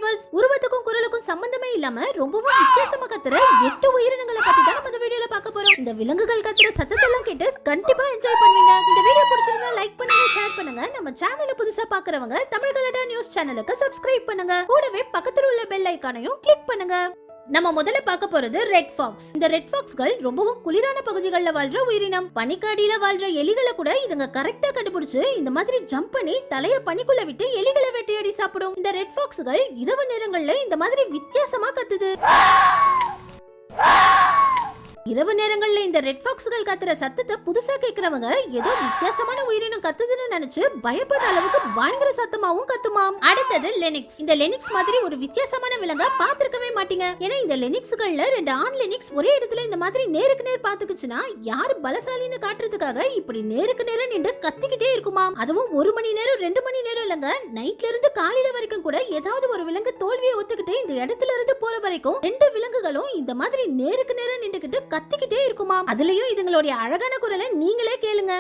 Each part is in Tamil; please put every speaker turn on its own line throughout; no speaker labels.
வீவர்ஸ், உருவத்துக்கும் குரலுக்கும் சம்பந்தமே இல்லாம ரொம்பவும் வித்தியாசமா கத்துற 8 உயிரினங்களை பத்தி தான் நம்ம இந்த வீடியோல பார்க்க போறோம். இந்த விலங்குகள் கத்துற சத்தத்தெல்லாம் கேட்டு கண்டிப்பா என்ஜாய் பண்ணுவீங்க. இந்த வீடியோ பிடிச்சிருந்தா லைக் பண்ணுங்க, ஷேர் பண்ணுங்க. நம்ம சேனலை புதுசா பாக்குறவங்க தமிழ் கலடா நியூஸ் சேனலுக்கு சப்ஸ்கிரைப் பண்ணுங்க. கூடவே பக்கத்துல உள்ள பெல் ஐகானையும் கிளிக் பண்ணுங்க. நம்ம முதல்ல பார்க்க போறது ரெட் ஃபாக்ஸ். இந்த ரெட் ஃபாக்ஸ்கள் ரொம்பவும் குளிரான பகுதிகளில் வாழ்ற உயிரினம். பனிக்காடியில வாழ்ற எலிகளை கூட இதுங்க கரெக்டா கண்டுபிடிச்சு இந்த மாதிரி ஜம்ப் பண்ணி தலைய பனிக்குள்ள விட்டு எலிகளை வேட்டையாடி சாப்பிடும். இந்த ரெட் ஃபாக்ஸ்கள் இரவு நேரங்கள்ல இந்த மாதிரி வித்தியாசமா கத்துது. இரவு நேரங்கள்ல இந்த ரெட் ஃபாக்ஸ்கள் கத்துற சத்தத்தை புதுசா கேக்குறவங்க ஏதோ வித்தியாசமான உயிரினம் கத்துதுன்னு நினைச்சு பயப்படுற அளவுக்கு பயங்கர சத்தமாவும் கத்துமாம். அடுத்தது லெனிக்ஸ். இந்த லெனிக்ஸ் மாதிரி ஒரு வித்தியாசமான விலங்கா பாத்திருக்கவே மாட்டீங்க. ஏன்னா இந்த லெனிக்ஸ்கள்ல 2 ஆண் லெனிக்ஸ் ஒரே இடத்துல இந்த மாதிரி நேருக்கு நேர் பாத்துக்குச்சுன்னா யாரு பலசாலின்னு காட்டுறதுக்காக இப்படி நேருக்கு நேர நின்று கத்திக்கிட்டே இருக்குமாம். அதுவும் 1 மணி நேரம் 2 மணி நேரம் இல்லங்க, நைட்ல இருந்து காலையில வரைக்கும் கூட ஏதாவது ஒரு விலங்கு தோல்வியை ஒத்துக்கிட்டு இந்த இடத்துல இருந்து போற வரைக்கும் 2 விலங்குகளும் இந்த மாதிரி நேருக்கு நேரம் நின்றுகிட்டு கத்திக்கிட்டே இருக்குமா. அதுலயும் இதுங்களுடைய அழகான குரலை நீங்களே கேளுங்க.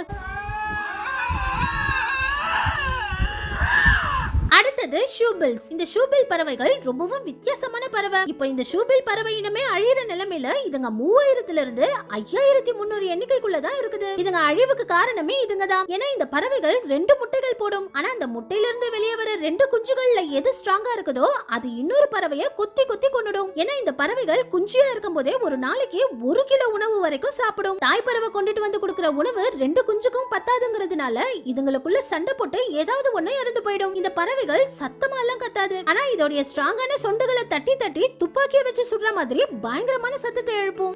அடுத்தது ஷூபில்ஸ். இந்த ஷூபில் பறவைகள் ரொம்பவும் வித்தியாசமான பறவை. இப்போ இந்த ஷூபில் பறவை இனமே அழியிற நிலைமையில இதுங்க 3000 இருந்து 5300 எண்ணிக்கைக்குள்ளதான் இருக்குது. இதுங்க அழிவுக்கு காரணமே இதுங்க தான். ஏன்னா இந்த பறவைகள் 2 முட்டைகள் போடும். ஆனா அந்த முட்டையில இருந்து வெளியே வர 2 குஞ்சுகள்ல எது ஸ்ட்ராங்கா இருக்குதோ அது இன்னொரு பறவையை கொத்தி கொத்தி கொன்னுடும். ஏன்னா இந்த பறவைகள் குஞ்சியா இருக்கும் போதே ஒரு நாளைக்கு 1 கிலோ உணவு வரைக்கும் சாப்பிடும். தாய் பறவை கொண்டுட்டு வந்து கொடுக்கிற உணவு 2 குஞ்சுக்கும் பத்தாதுங்கிறதுனால இதுங்களுக்குள்ள சண்டை போட்டு ஏதாவது ஒண்ணு இறந்து போயிடும். இந்த பறவைகள் சத்தமா எல்லாம் கத்தாது. ஆனா இதோடைய ஸ்ட்ராங்கான சொண்டுகளை தட்டி தட்டி துப்பாக்கியை வச்சு சுடுற மாதிரி பயங்கரமான சத்தத்தை எழுப்பும்.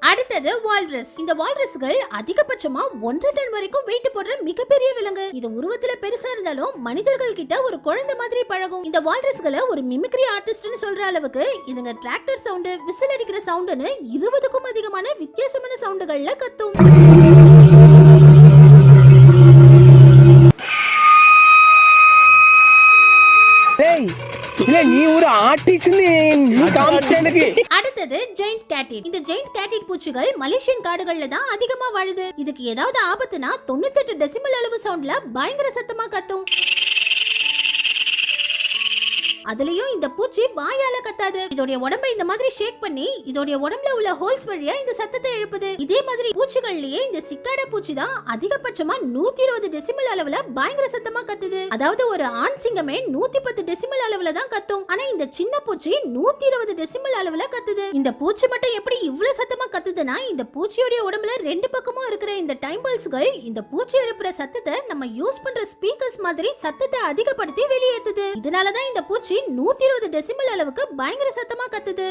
அடுத்தது வால்ரஸ். இந்த வால்ரஸ்கள் அதிகபட்சமா 1 டன் வரைக்கும் வெயிட் போடுற மிகப்பெரிய விலங்கு. இது உருவத்துல பெருசா இருந்தாலும் மனிதர்கள் கிட்ட ஒரு குழந்தை மாதிரி பழகும். இந்த வால்ரஸ்களை ஒரு மிமிக்ரி ஆர்டிஸ்ட்னு சொல்ற அளவுக்கு இதுங்க டிராக்டர் சவுண்ட், விசில் அடிக்கிற சவுண்ட்னு 20க்கும் அதிகமான வித்தியாசமான சவுண்டுகள்ல கத்தும். அடுத்தது ஜெயண்ட் கேட்டிட். இந்த ஜெயண்ட் கேட்டிட் பூச்சிகள் மலேசியன் காடுகள்ல தான் அதிகமா வாழுது. இதுக்கு ஏதாவது ஆபத்துனா 98 டெசிமல் அளவு சவுண்ட்ல பயங்கர சத்தமா கத்தும். அதுலயும் இந்த பூச்சி வாயால கத்தாது. இதோட உடம்பை இந்த மாதிரி ஷேக் பண்ணி இதோட உடம்புல உள்ள ஹோல்ஸ் வழியா இந்த சத்தத்தை எழுப்புது. இதே மாதிரி பூச்சிகள்லயே இந்த சிக்காடா பூச்சி தான் அதிகபட்சமா 120 டெசிமல் அளவுல பயங்கர சத்தமா கத்துது. அதாவது ஒரு ஆண் சிங்கமே 110 டெசிமல் அளவுல தான் கத்தும். ஆனா இந்த சின்ன பூச்சி 120 டெசிமல் அளவுல கத்துது. இந்த பூச்சி மட்டும் எப்படி இவ்வளவு சத்தமா கத்துதுன்னா இந்த பூச்சியோட உடம்புல 2 பக்கமும் இருக்கிற இந்த டைம்பல்ஸ்கள் இந்த பூச்சி எழுப்புற சத்தத்தை நம்ம யூஸ் பண்ற ஸ்பீக்கர்ஸ் மாதிரி சத்தத்தை அதிகப்படுத்தி வெளியேத்துது. இதனாலதான் இந்த பூச்சி 120 டெசிமல் அளவுக்கு பயங்கர சத்தமா கத்துது.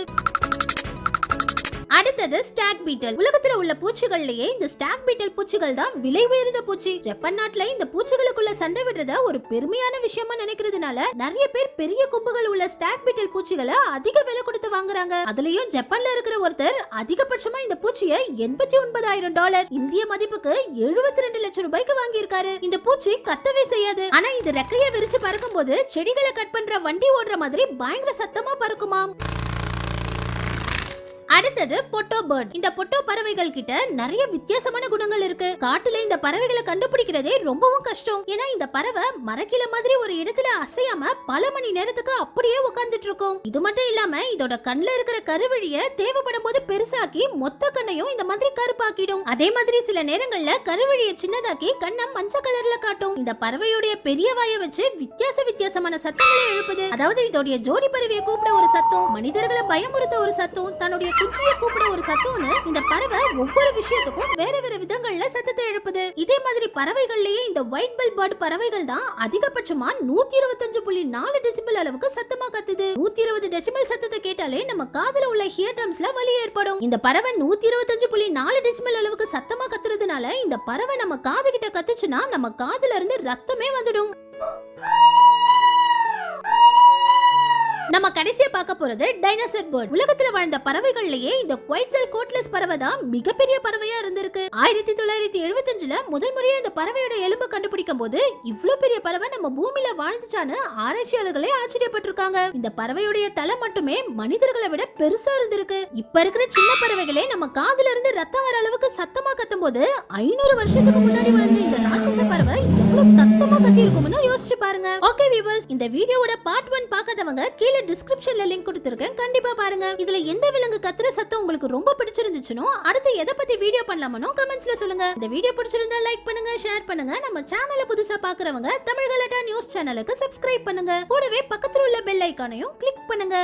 அடுத்தது ஸ்டாக் பீட்டல். உலகத்துல உள்ள பூச்சிகள்லயே இந்த ஸ்டாக் பீட்டல் பூச்சிகள் தான் விலை உயர்ந்த பூச்சி. ஜப்பான் நாட்டுல இந்த பூச்சிகளுக்குள்ள சண்டை விடுறத ஒரு பெருமையான விஷயமா நினைக்கிறதுனால நிறைய பேர் பெரிய கொம்புகள் உள்ள ஸ்டாக் பீட்டல் பூச்சிகளை அதிக விலை கொடுத்து வாங்குறாங்க. அதுலயும் ஜப்பான்ல இருக்கிற ஒருத்தர் அதிகபட்சமா இந்த பூச்சியை $89,000 இந்திய மதிப்புக்கு 72 லட்சம் ரூபாய்க்கு வாங்கியிருக்காரு. இந்த பூச்சி கத்தவே செய்யாது. ஆனா இது ரெக்கைய விரிச்சு பறக்கும் போது செடிகளை கட் பண்ற வண்டி ஓடுற மாதிரி பயங்கர சத்தமா பறக்குமாம். அடுத்தது பொட்டோ பேர்ட். இந்த பொட்டோ பறவைகள் கிட்ட நிறைய வித்தியாசமான குணங்கள் இருக்கு. காட்டுல இந்த பறவைகளை கண்டுபிடிக்கிறதே ரொம்பவும் கஷ்டம். ஏன்னா இந்த பறவை மரக்கிளை மாதிரி ஒரு இடத்துல அசையாம பல மணி நேரத்துக்கு அப்படியே உட்கார்ந்துட்டு இருக்கும். இது மட்டும் இல்லாம இதோட கண்ணுல இருக்கிற கருவழிய தேவைப்படும் போது பெருசாக்கி மொத்த கண்ணையும் இந்த மாதிரி கருப்பாக்கிடும். அதே மாதிரி சில நேரங்கள்ல கருவழிய சின்னதாக்கி கண்ணை மஞ்சள் கலர்ல காட்டும். இந்த பறவையோட பெரிய வாயை வச்சு வித்தியாசமான சத்தங்களை எழுப்புது. அதாவது இதோட ஜோடி பறவையை கூப்பிட ஒரு சத்தம், மனிதர்களை பயமுறுத்த ஒரு சத்தம், தன்னுடைய குச்சியை கூப்பிட ஒரு சத்தம்னு இந்த பறவை ஒவ்வொரு விஷயத்துக்கும் வேற வேற விதங்கள்ல சத்தத்தை எழுப்புது. இதே மாதிரி பறவைகள்லயே இந்த ஒயிட் பெல் பேர்ட் பறவைகள் தான் அதிகபட்சமா 125.4 டெசிமல் அளவுக்கு சத்தமா கத்துது. 120 டெசிமல் சத்தத்தை கேட்டாலே நம்ம காதுல உள்ள ஹியர் ட்ரம்ஸ்ல வலி ஏற்படும். இந்த பறவை 125.4 டெசிமல் அளவுக்கு சத்தமா கத்துறதுனால இந்த பறவை நம்ம காது கிட்ட கத்துச்சுன்னா நம்ம காதுல இருந்து ரத்தமே வந்துடும். நம்ம கடைசியா பார்க்க போறது டைனோசர் பேர்ட். உலகத்துல வாழ்ந்த பறவைகள்லயே இந்த குவைட்ஸல் கோட்லெஸ் பறவை தான் மிகப்பெரிய பறவையா இருந்திருக்கு. 1975ல முதல் முறையா இந்த பறவையோட எலும்பு கண்டுபிடிக்கும் போது இவ்ளோ பெரிய பறவை நம்ம பூமியில வாழ்ந்துச்சான்னு ஆராய்ச்சியாளர்களே ஆச்சரியப்பட்டிருக்காங்க. இந்த பறவையோட தலை மட்டுமே மனிதர்களை விட பெருசா இருந்திருக்கு. இப்ப இருக்கிற சின்ன பறவைகளே நம்ம காதுல இருந்து ரத்தம் வர அளவுக்கு சத்தமா கத்தும் போது 500 வருஷத்துக்கு முன்னாடி வாழ்ந்த இந்த ராட்சச பறவை எவ்வளவு சத்தமா கத்தி இருக்கும்னு யோசிச்சு பாருங்க. ஓகே வியூவர்ஸ், இந்த வீடியோவோட பார்ட் 1 பார்க்காதவங்க கீழ டிஸ்கிரிப்ஷன்ல லிங்க் கொடுத்திருக்கேன், கண்டிப்பா பாருங்க. இதுல எந்த விலங்கு கத்துற சத்தம் உங்களுக்கு ரொம்ப பிடிச்சிருந்துச்சுனோ அடுத்து எதை பத்தி வீடியோ பண்ணலாமனோ கமெண்ட்ஸ்ல சொல்லுங்க. இந்த வீடியோ பிடிச்சிருந்தா லைக் பண்ணுங்க, ஷேர் பண்ணுங்க. நம்ம சேனலை புதுசா பாக்குறவங்க தமிழ் கலாட்டா நியூஸ் சேனலுக்கு சப்ஸ்கிரைப் பண்ணுங்க. கூடவே பக்கத்துல உள்ள பெல் ஐகானையும் கிளிக் பண்ணுங்க.